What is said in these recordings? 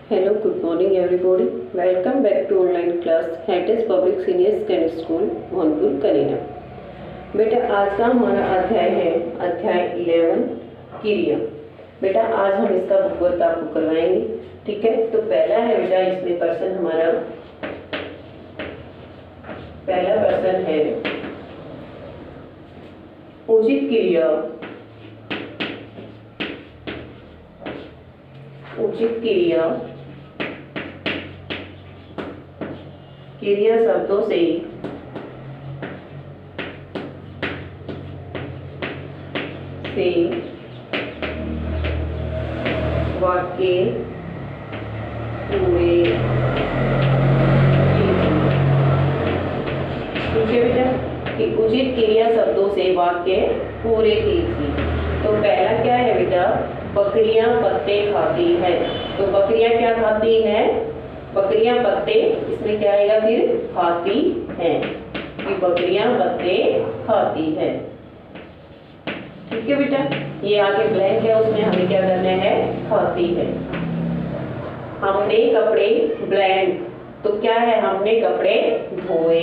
Hello, good morning everybody. Welcome back to online class हैटेस public senior secondary school Mohanpur Kalina. बेटा आज का हमारा अध्याय है अध्याय 11 क्रिया। बेटा आज हम इसका बुक वर्क आपको करवाएंगे, ठीक है। तो पहला है बेटा इसमें पर्सन हमारा पहला पर्सन है उचित क्रिया। उचित क्रिया क्रिया शब्दों से वाक्य पूरे ठीक है बेटा कि उचित क्रिया शब्दों से वाक्य पूरे कीजिए। तो पहला क्या है बेटा, बकरियां पत्ते खाती है। तो बकरियां क्या खाती हैं? बकरियां पत्ते, इसमें क्या आएगा फिर खाती हैं, कि बकरियां पत्ते खाती है। ठीक है बेटा, ये आगे ब्लैंक है, उसमें हमें क्या करना है, खाती है। हमने कपड़े ब्लैंक, तो क्या है, हमने कपड़े धोए।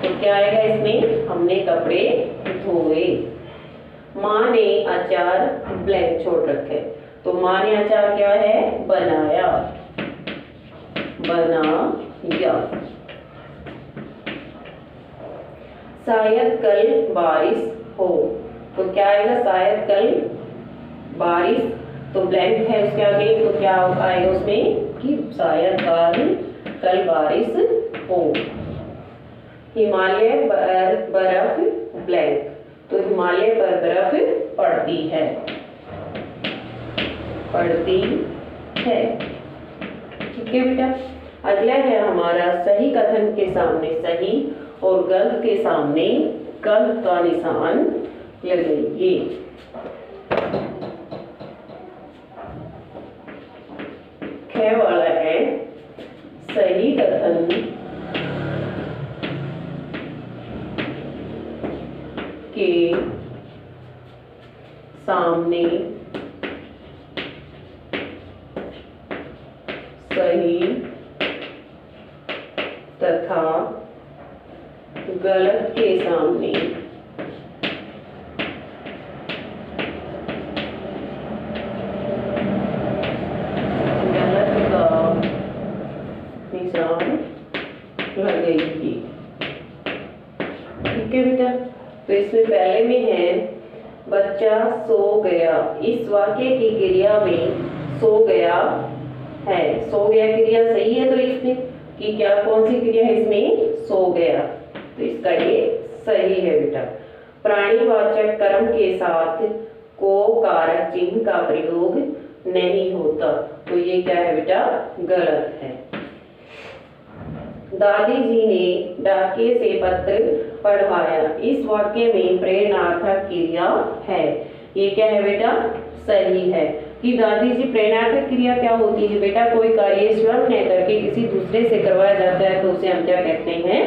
तो क्या आएगा इसमें, हमने कपड़े धोए। माँ ने अचार ब्लैंक छोड़ रखे, तो माँ ने अचार क्या है, बनाया। बनाया। शायद कल बारिश हो, तो क्या आएगा, शायद कल बारिश, तो ब्लैंक है उसके आगे, तो क्या आएगा उसमें कि शायद कल बारिश हो। हिमालय पर बर्फ ब्लैंक, तो हिमालय पर बर्फ पड़ती है। पड़ती है। ठीक है बेटा, अगला है हमारा सही कथन के सामने सही और गलत के सामने गलत का निशान लगाइए। ख वाला है सही कथन के सामने सही तथा गलत के सामने गलत का निशान लगाइए। ठीक है बेटा, तो इसमें पहले में है बच्चा सो गया। इस वाक्य की क्रिया में सो गया है। सो गया क्रिया सही है, तो इसमें कि क्या कौन सी क्रिया है, इसमें सो गया, तो इसका ये सही है बेटा। प्राणीवाचक कर्म के साथ को कारक चिन्ह का प्रयोग नहीं होता, तो ये क्या है बेटा, गलत है। दादी जी ने डाकिये से पत्र पढ़वाया। इस वाक्य में प्रेरणार्थक क्रिया है, ये क्या है बेटा, सही है। कि दादी जी, प्रेरणार्थक क्रिया क्या होती है बेटा, कोई कार्य स्वयं न करके किसी दूसरे से करवाया जाता है, तो उसे हम क्या कहते हैं,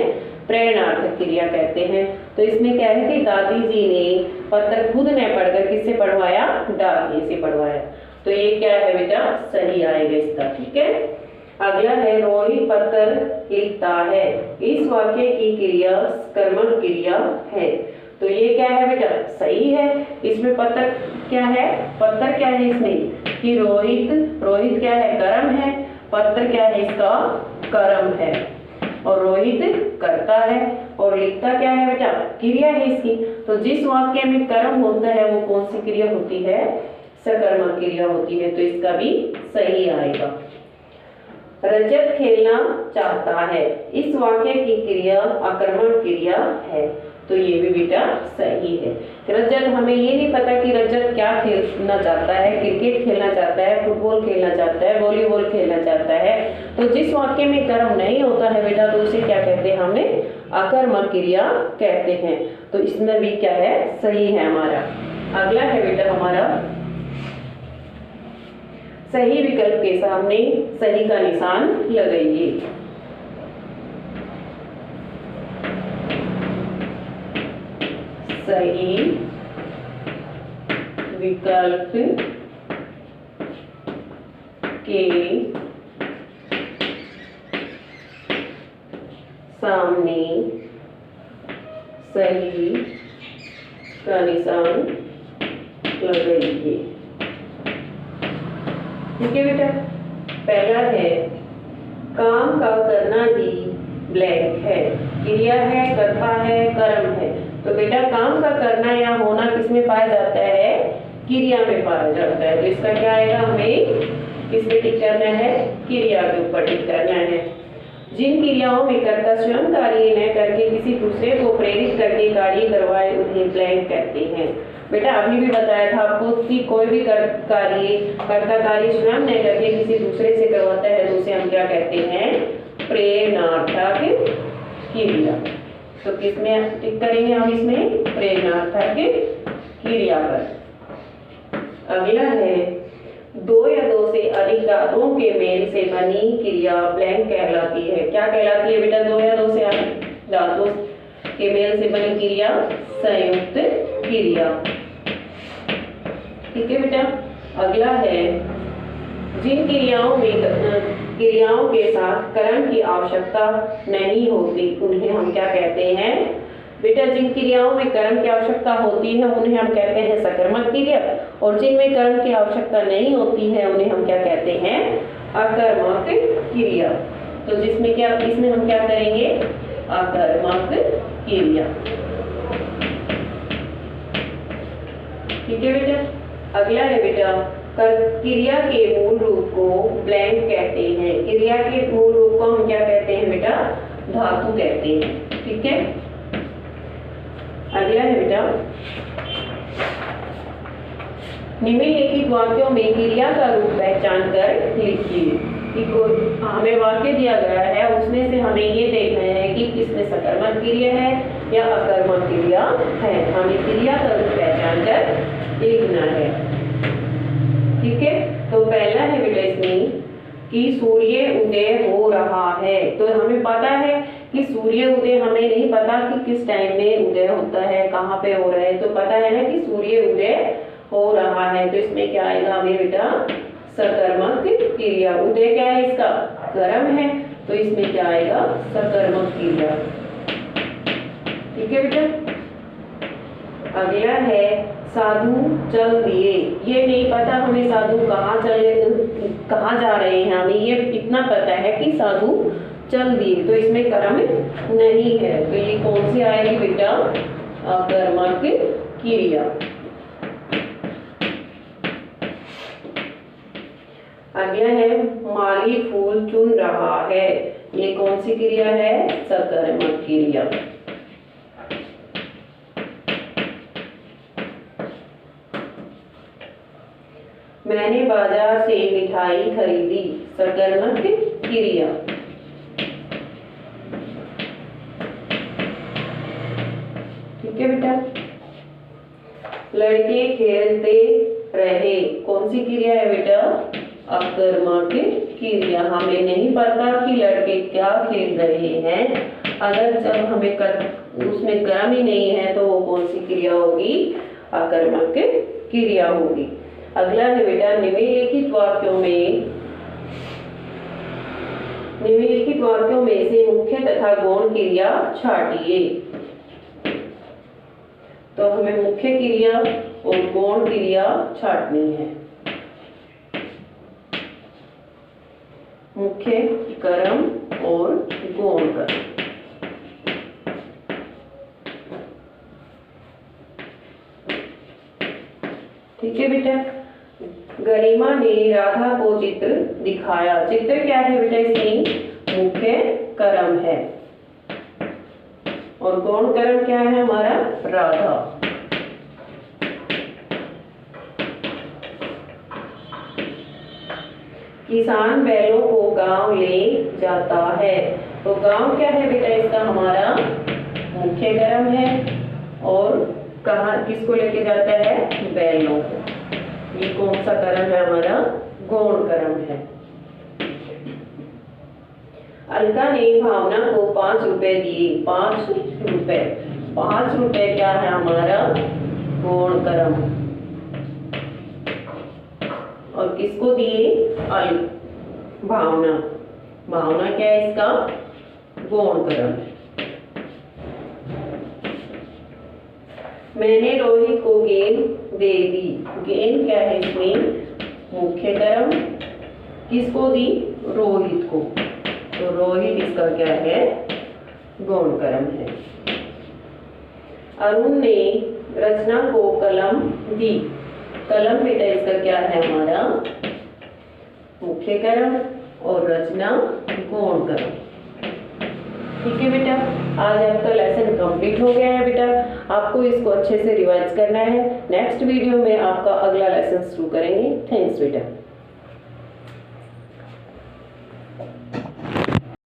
प्रेरणार्थक क्रिया कहते हैं। तो इसमें क्या है कि दादी जी ने पत्र खुद न पढ़कर किससे पढ़वाया, डाकिये से पढ़वाया, तो ये क्या है बेटा, सही आएगा इसका। ठीक है, अगला है रोहित पत्र लिखता है। इस वाक्य की क्रिया कर्मक क्रिया है, तो ये क्या है बेटा, सही है। इसमें पत्र क्या है, पत्र क्या है इसमें कि रोहित क्या है, कर्म है, पत्र क्या है, इसका कर्म है, और रोहित करता है, और लिखता क्या है बेटा, क्रिया है इसकी। तो जिस वाक्य में कर्म होता है वो कौन सी क्रिया होती है, सकर्मक क्रिया होती है, तो इसका भी सही आएगा। रजत खेलना चाहता है। इस वाक्य की क्रिया आक्रमण क्रिया है, तो ये भी बेटा सही है। रजत, हमें ये नहीं पता कि रजत क्या खेलना चाहता है, क्रिकेट खेलना चाहता है, फुटबॉल खेलना चाहता है, वॉलीबॉल खेलना चाहता है, तो जिस वाक्य में कर्म नहीं होता है बेटा, तो उसे क्या कहते हैं, हमें आकर्मक क्रिया कहते हैं। तो इसमें भी क्या है, सही है हमारा। अगला है बेटा हमारा सही विकल्प के सामने सही का निशान लगाइए। सही विकल्प के सामने सही का निशान लगाइए। ठीक है बेटा, पहला है काम का करना ही ब्लैंक है, क्रिया है, कर्ता है, कर्म है। तो बेटा काम का करना या होना किस में पाया जाता है? क्रिया में पाया जाता है। तो इसका क्या आएगा? हमें किस में टिक करना है? क्रिया के ऊपर टिक करना है। जिन क्रियाओं में कर्ता स्वयं कार्य न करके किसी दूसरे को प्रेरित करके कार्य करवाए उन्हें ब्लैंक कहते हैं। बेटा अभी भी बताया था आपको कि कोई भी कर्ता कार्य स्वयं न करके किसी दूसरे से करवाता है तो उसे हम क्या कहते हैं? प्रेरणार्थक क्रिया। तो किसमें टिक करेंगे हम? इसमें प्रेरणार्थक क्रिया पर। अगला है दो या दो से अधिक धातुओं के मेल से बनी क्रिया ब्लैंक कहलाती है। क्या कहलाती है बेटा? दो या दो से अधिक धातुओं के मेल से बनी क्रिया संयुक्त क्रिया। ठीक है बेटा। अगला है जिन क्रियाओं के साथ कर्म की आवश्यकता नहीं होती उन्हें हम क्या कहते हैं? बेटा जिन क्रियाओं में कर्म की आवश्यकता होती है उन्हें हम कहते हैं सकर्मक क्रिया, और जिनमें कर्म की आवश्यकता नहीं होती है उन्हें हम क्या कहते हैं? अकर्मक क्रिया। तो जिसमें क्या, इसमें हम क्या करेंगे? अकर्मक क्रिया। ठीक है बेटा। अगला है बेटा क्रिया के मूल रूप को ब्लैंक कहते हैं। क्रिया के मूल रूप को हम क्या कहते हैं बेटा? धातु कहते हैं। ठीक है। अगला है बेटा निम्नलिखित वाक्यों में क्रिया का रूप पहचान कर लिखिए। हमें वाक्य दिया गया है उसमें से हमें ये देखना है कि किसमें सकर्मक क्रिया है या अकर्मक क्रिया है। हमें क्रिया का रूप पहचान कर लिखना है। ठीक है। तो पहला है बेटा इसमें कि सूर्य उदय हो रहा है। तो हमें पता है कि सूर्य उदय, हमें नहीं पता कि किस टाइम में उदय होता है, कहाँ पे हो रहा है। तो पता है ना कि सूर्य उदय हो रहा है। तो इसमें क्या आएगा हमें बेटा? सकर्मक क्रिया। उदय क्या है इसका? कर्म है। तो इसमें क्या आएगा? सकर्मक क्रिया। ठीक है बेटा। अगला है साधु चल दिए। ये नहीं पता हमें साधु कहाँ जा रहे हैं, हमें ये इतना पता है कि साधु चल दिए। तो इसमें कर्म नहीं है। तो ये कौन सी आएगी बेटा? अकर्मक क्रिया। अगला है माली फूल चुन रहा है। ये कौन सी क्रिया है? सकर्मक क्रिया। मैंने बाजार से मिठाई खरीदी। सकर्मक क्रिया। ठीक है बेटा। लड़के खेलते रहे। कौन सी क्रिया है बेटा? अकर्मक क्रिया। हमें नहीं पता कि लड़के क्या खेल रहे हैं। अगर जब हमें उसमें कर्म ही नहीं है तो वो कौन सी क्रिया होगी? अकर्मक क्रिया होगी। अगला है बेटा निम्नलिखित वाक्यों में से मुख्य तथा गौण क्रिया छांटिए। तो हमें मुख्य क्रिया और गौण क्रिया छांटनी है। मुख्य कर्म और गौण कर्म। ठीक है बेटा। गरिमा ने राधा को चित्र दिखाया। चित्र क्या है बेटा? इसमें मुख्य कर्म है और गौण कर्म क्या है हमारा? राधा। किसान बैलों को गांव ले जाता है। तो गांव क्या है बेटा? इसका हमारा मुख्य कर्म है और कहाँ किसको लेके जाता है? बैलों को। ये कौन सा कर्म है हमारा? गौण कर्म है। अलका ने भावना को 5 रुपए दिए। 5 रुपए। 5 रुपए क्या है हमारा? गौण कर्म। और किसको दिए? भावना। भावना क्या है इसका? गौण कर्म। मैंने रोहित को गेंद दे दी। गेंद क्या है इसमें? मुख्य कर्म। किसको दी? रोहित को। तो रोहित इसका क्या है? गौण कर्म है। अरुण ने रचना को कलम दी। कलम बेटा इसका क्या है हमारा? मुख्य कर्म और रचना गौण कर्म। ठीक है बेटा, आज आपका लेसन कंप्लीट हो गया है बेटा। आपको इसको अच्छे से रिवाइज करना है। नेक्स्ट वीडियो में आपका अगला लेसन शुरू करेंगे। थैंक्स बेटा।